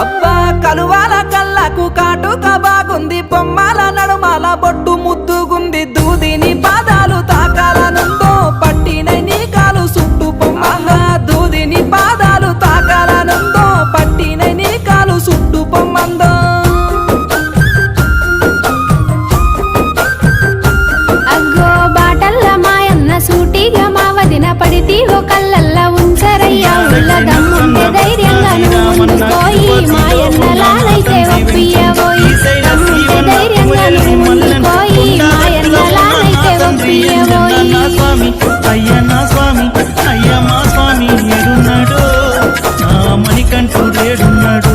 అబ్బా కలువాల కళ్ళకు కాటుక బాగుంది బొమ్మల నడుమాల బొట్టు ముద్దుగుంది దూదిని పాదాలు తాకాలనుందో పట్టిన నీ కాలు చుట్టూ పొమ్మందో దూదిని పాదాలు తాకాలనుందో పట్టిన నీ కాలు చుట్టూ పొమ్మందో అగ్గో బాటల్ల మాయన్న సూటిగా మా వదిన పడితీవో కళ్ళల్లా ఉంచరయ్యా ఉల్ల దమ్ముంటే ధైర్యంగా నువ్వు ముందుకోయి మాయన్న లాలైతే ఒప్పియబోయి దమ్ముంటే ధైర్యంగా నువ్వు ముందుకోయి మాయన్న లాలైతే ఒప్పియబోయి స్వామి అయ్య నా స్వామి అయ్య మా స్వామి ఏడున్నాడు నా మణికంఠుడేడున్నాడు